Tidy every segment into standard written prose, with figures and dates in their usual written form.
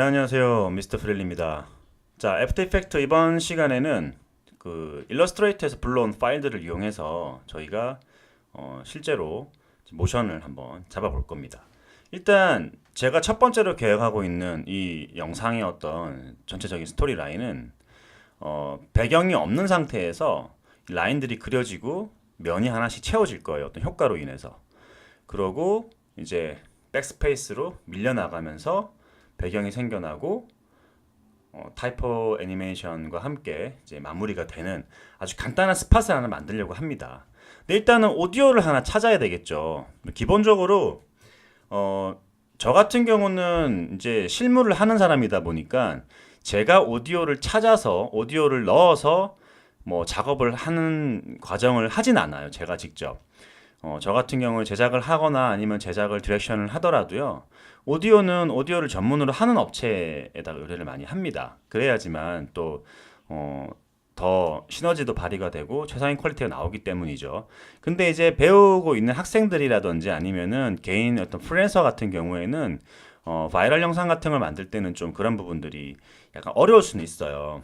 안녕하세요, 미스터 프렐리입니다. 자, 애프터 이펙트 이번 시간에는 일러스트레이터에서 불러온 파일들을 이용해서 저희가 실제로 모션을 한번 잡아볼 겁니다. 일단 제가 첫 번째로 계획하고 있는 이 영상의 어떤 전체적인 스토리 라인은 배경이 없는 상태에서 라인들이 그려지고 면이 하나씩 채워질 거예요. 어떤 효과로 인해서. 그러고 이제 백스페이스로 밀려나가면서 배경이 생겨나고 타이포 애니메이션과 함께 이제 마무리가 되는 아주 간단한 스팟을 하나 만들려고 합니다. 근데 일단은 오디오를 하나 찾아야 되겠죠. 기본적으로 저 같은 경우는 이제 실무를 하는 사람이다 보니까 제가 오디오를 찾아서 오디오를 넣어서 뭐 작업을 하는 과정을 하진 않아요. 제가 직접. 저 같은 경우는 제작을 하거나 아니면 제작을 디렉션을 하더라도요. 오디오는 오디오를 전문으로 하는 업체에다가 의뢰를 많이 합니다. 그래야지만 또 더 시너지도 발휘가 되고 최상의 퀄리티가 나오기 때문이죠. 근데 이제 배우고 있는 학생들이라든지 아니면은 개인 어떤 프리랜서 같은 경우에는 바이럴 영상 같은 걸 만들 때는 좀 그런 부분들이 약간 어려울 수는 있어요.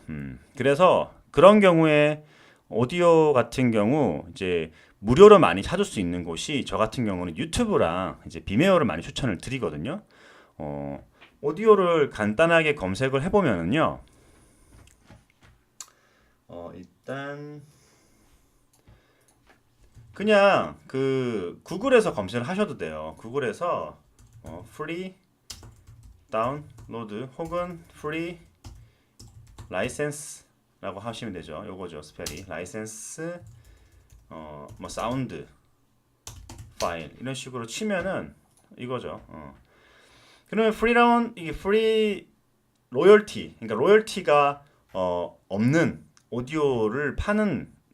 그래서 그런 경우에 오디오 같은 경우 이제 무료로 많이 찾을 수 있는 곳이 저 같은 경우는 유튜브랑 이제 비메오를 많이 추천을 드리거든요. 오디오를 간단하게 검색을 해보면은요. 일단 그냥 그 구글에서 검색을 하셔도 돼요. 구글에서 프리 다운로드 혹은 프리 라이센스라고 하시면 되죠. 요거죠. 스펠이 라이센스 뭐 사운드 파일 이런 식으로 치면은 이거죠. 그러면 이게 프리 로열티, 그러니까 로열티가 없는 오디오를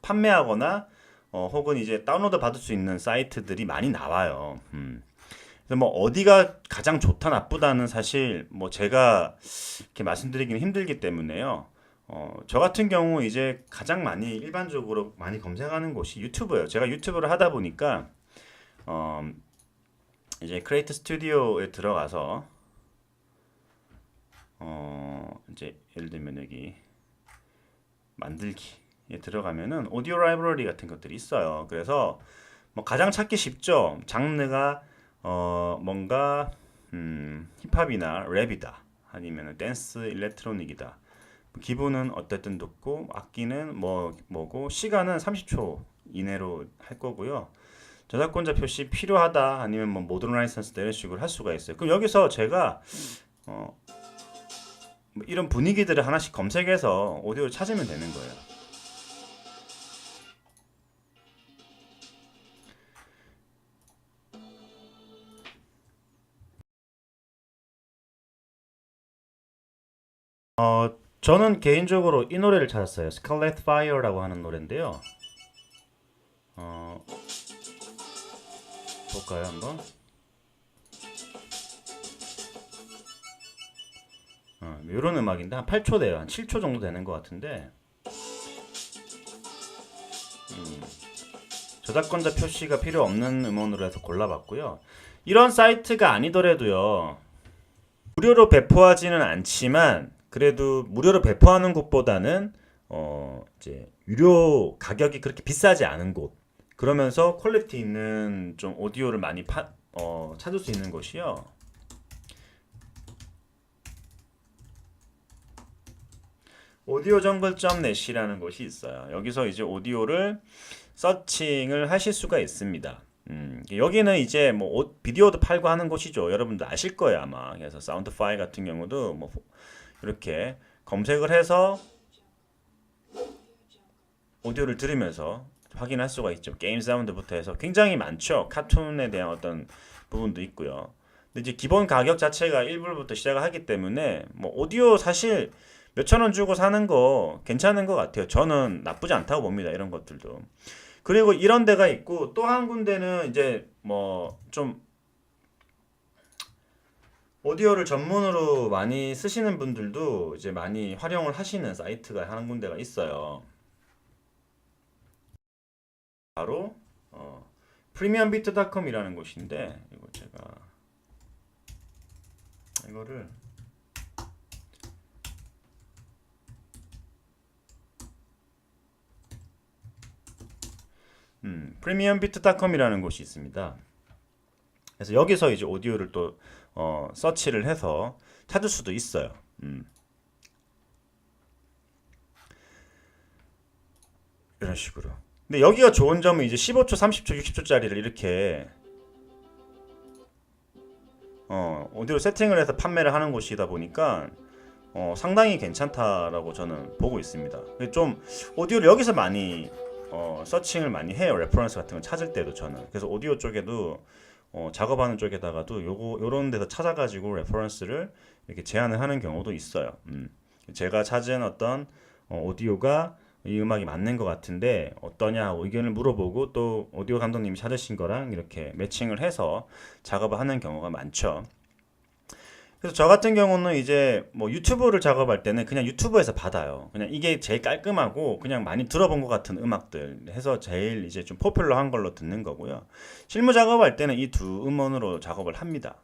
판매하거나 혹은 이제 다운로드 받을 수 있는 사이트들이 많이 나와요. 그래서 뭐 어디가 가장 좋다 나쁘다는 사실 뭐 제가 이렇게 말씀드리기는 힘들기 때문에요. 저 같은 경우 이제 가장 많이 일반적으로 많이 검색하는 곳이 유튜브예요. 제가 유튜브를 하다 보니까 어, 이제 크리에이트 스튜디오에 들어가서 이제 예를 들면 여기 만들기에 들어가면은 오디오 라이브러리 같은 것들이 있어요. 그래서 뭐 가장 찾기 쉽죠. 장르가 뭔가 힙합이나 랩이다. 아니면 댄스 일렉트로닉이다. 기본은 어쨌든 듣고 악기는 뭐고 시간은 30초 이내로 할 거고요. 저작권자 표시 필요하다 아니면 뭐 모던 라이선스 이런 식으로 할 수가 있어요. 그럼 여기서 제가 어, 뭐 이런 분위기들을 하나씩 검색해서 오디오를 찾으면 되는 거예요. 저는 개인적으로 이 노래를 찾았어요. Scarlet Fire라고 하는 노래인데요. 어, 볼까요 한번? 이런 음악인데 한 8초 돼요. 한 7초 정도 되는 것 같은데 저작권자 표시가 필요 없는 음원으로 해서 골라봤고요. 이런 사이트가 아니더라도요. 무료로 배포하지는 않지만 그래도 무료로 배포하는 곳보다는 이제 유료 가격이 그렇게 비싸지 않은 곳 그러면서 퀄리티 있는 좀 오디오를 많이 찾을 수 있는 곳이요. 오디오정글.net이라는 곳이 있어요. 여기서 이제 오디오를 서칭을 하실 수가 있습니다. 여기는 이제 뭐 비디오도 팔고 하는 곳이죠. 여러분들 아실 거예요 아마. 그래서 사운드 파일 같은 경우도 뭐 이렇게 검색을 해서 오디오를 들으면서 확인할 수가 있죠. 게임 사운드부터 해서 굉장히 많죠. 카툰에 대한 어떤 부분도 있고요. 근데 이제 기본 가격 자체가 1불부터 시작을 하기 때문에 뭐 오디오 사실 몇천 원 주고 사는 거 괜찮은 것 같아요. 저는 나쁘지 않다고 봅니다. 이런 것들도. 그리고 이런 데가 있고 또 한 군데는 이제 뭐 좀 오디오를 전문으로 많이 쓰시는 분들도 이제 많이 활용을 하시는 사이트가 한 군데가 있어요. 바로 프리미엄비트닷컴이라는 곳인데 이거 제가 이거를 premiumbeat.com이라는 곳이 있습니다. 그래서 여기서 이제 오디오를 또 서치를 해서 찾을 수도 있어요. 이런 식으로. 근데 여기가 좋은 점은 이제 15초, 30초, 60초짜리를 이렇게 오디오 세팅을 해서 판매를 하는 곳이다 보니까 상당히 괜찮다라고 저는 보고 있습니다. 좀 오디오를 여기서 많이 서칭을 많이 해요. 레퍼런스 같은 걸 찾을 때도 저는. 그래서 오디오 쪽에도 작업하는 쪽에다가도 요런 데서 찾아가지고 레퍼런스를 이렇게 제안을 하는 경우도 있어요. 제가 찾은 어떤 오디오가 이 음악이 맞는 것 같은데 어떠냐 하고 의견을 물어보고 또 오디오 감독님이 찾으신 거랑 이렇게 매칭을 해서 작업을 하는 경우가 많죠. 그래서 저 같은 경우는 이제 뭐 유튜브를 작업할 때는 그냥 유튜브에서 받아요. 그냥 이게 제일 깔끔하고 그냥 많이 들어본 것 같은 음악들 해서 제일 이제 좀 포퓰러한 걸로 듣는 거고요. 실무 작업할 때는 이 두 음원으로 작업을 합니다.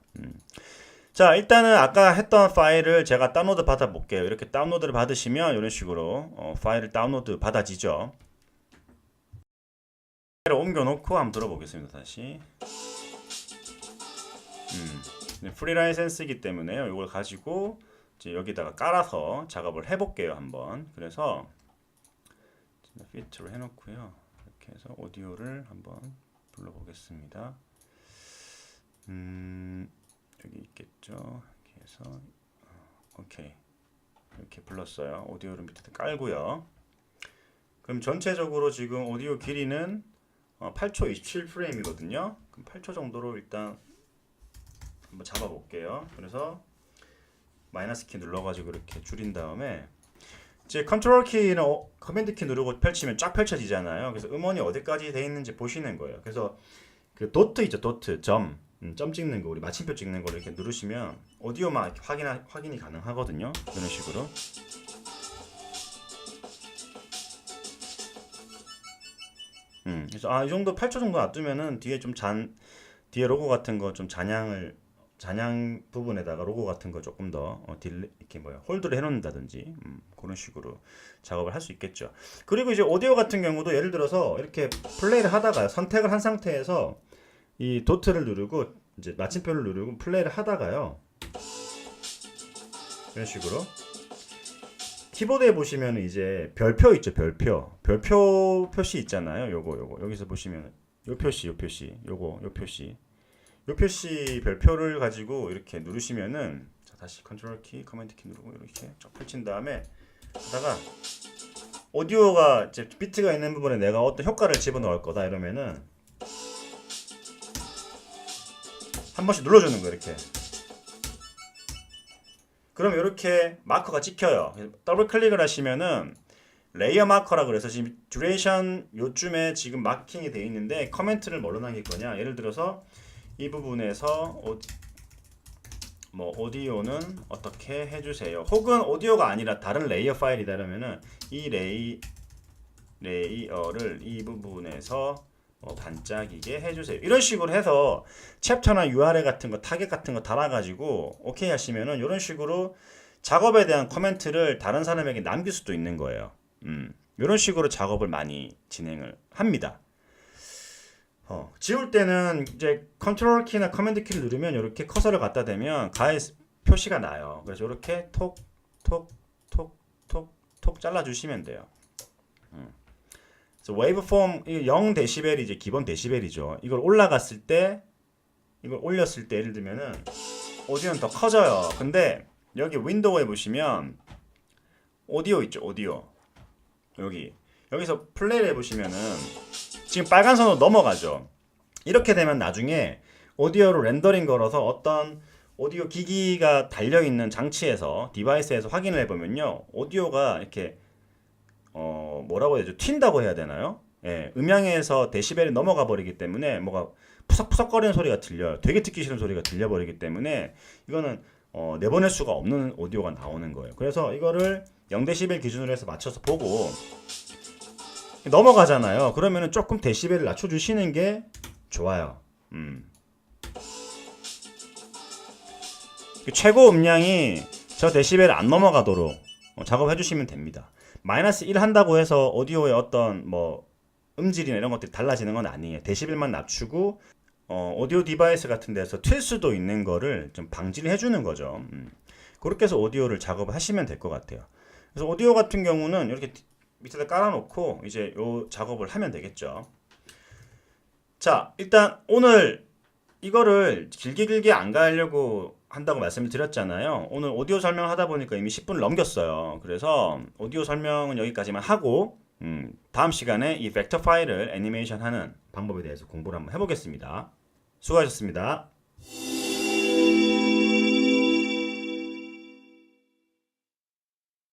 자, 일단은 아까 했던 파일을 제가 다운로드 받아 볼게요. 이렇게 다운로드를 받으시면 이런 식으로 파일을 다운로드 받아지죠. 파일을 옮겨 놓고 한번 들어보겠습니다. 다시. 프리 라이센스이기 때문에요. 이걸 가지고 이제 여기다가 깔아서 작업을 해볼게요. 한번. 그래서 피트로 해놓고요. 이렇게 해서 오디오를 한번 불러보겠습니다. 여기 있겠죠. 이렇게 해서 오케이. 이렇게 불렀어요. 오디오를 밑에 깔고요. 그럼 전체적으로 지금 오디오 길이는 8초 27프레임이거든요. 그럼 8초 정도로 일단 한번 잡아볼게요. 그래서 마이너스 키 눌러가지고 이렇게 줄인 다음에 이제 컨트롤 키는 커맨드 키 누르고 펼치면 쫙 펼쳐지잖아요. 그래서 음원이 어디까지 돼 있는지 보시는 거예요. 그래서 그 도트 있죠, 도트 점 찍는 거, 우리 마침표 찍는 거를 이렇게 누르시면 오디오만 이렇게 확인이 가능하거든요. 이런 식으로. 그래서 이 정도 8초 정도 놔두면은 뒤에 좀 뒤에 로고 같은 거 좀 잔양 부분에다가 로고 같은 거 조금 더 이렇게 홀드를 해놓는다든지 그런 식으로 작업을 할 수 있겠죠. 그리고 이제 오디오 같은 경우도 예를 들어서 이렇게 플레이를 하다가 선택을 한 상태에서 이 도트를 누르고 이제 마침표를 누르고 플레이를 하다가요. 이런 식으로 키보드에 보시면 이제 별표 있죠, 별표 표시 있잖아요. 요거 여기서 보시면 요 표시 요 표시 별표를 가지고 이렇게 누르시면은 자, 다시 컨트롤 키, 커맨드 키 누르고 이렇게 쫙 펼친 다음에 하다가 오디오가 이제 비트가 있는 부분에 내가 어떤 효과를 집어넣을 거다 이러면은 한 번씩 눌러주는 거예요. 이렇게. 그럼 이렇게 마커가 찍혀요. 더블 클릭을 하시면은 레이어 마커라고 그래서 지금 듀레이션 요쯤에 지금 마킹이 되어 있는데 커멘트를 뭘로 남길 거냐. 예를 들어서 이 부분에서 오디오는 어떻게 해주세요. 혹은 오디오가 아니라 다른 레이어 파일이다 이러면은 이 레이어를 이 부분에서 반짝이게 해주세요. 이런 식으로 해서 챕터나 URL 같은 거, 타겟 같은 거 달아가지고 오케이 하시면은 이런 식으로 작업에 대한 코멘트를 다른 사람에게 남길 수도 있는 거예요. 이런 식으로 작업을 많이 진행을 합니다. 지울 때는 이제 컨트롤 키나 커맨드 키를 누르면 이렇게 커서를 갖다 대면 가에 표시가 나요. 그래서 이렇게 톡 잘라주시면 돼요. 웨이브폼 0dB이 이제 기본 데시벨이죠. 이걸 올라갔을 때, 이걸 올렸을 때 예를 들면은 오디오는 더 커져요. 근데 여기 윈도우에 보시면 오디오 있죠, 오디오. 여기서 플레이를 해보시면은 지금 빨간 선으로 넘어가죠. 이렇게 되면 나중에 오디오로 렌더링 걸어서 어떤 오디오 기기가 달려있는 장치에서 디바이스에서 확인을 해보면요, 오디오가 이렇게 뭐라고 해야 되죠? 튄다고 해야 되나요? 예, 음향에서 데시벨이 넘어가 버리기 때문에 뭐가 푸석푸석거리는 소리가 들려요. 되게 듣기 싫은 소리가 들려버리기 때문에 이거는 내보낼 수가 없는 오디오가 나오는 거예요. 그래서 이거를 0dB 기준으로 해서 맞춰서 보고 넘어가잖아요. 그러면은 조금 데시벨을 낮춰주시는 게 좋아요. 최고 음량이 저 데시벨 안 넘어가도록 작업해 주시면 됩니다. 마이너스 1 한다고 해서 오디오의 어떤 음질이나 이런 것들이 달라지는 건 아니에요. 데시벨만 낮추고 오디오 디바이스 같은 데서 튈 수도 있는 거를 좀 방지를 해주는 거죠. 그렇게 해서 오디오를 작업을 하시면 될 것 같아요. 그래서 오디오 같은 경우는 이렇게 밑에다 깔아놓고 이제 요 작업을 하면 되겠죠. 자, 일단 오늘 이거를 길게 안 가려고 한다고 말씀을 드렸잖아요. 오늘 오디오 설명을 하다 보니까 이미 10분을 넘겼어요. 그래서 오디오 설명은 여기까지만 하고 다음 시간에 이 벡터 파일을 애니메이션 하는 방법에 대해서 공부를 한번 해보겠습니다. 수고하셨습니다.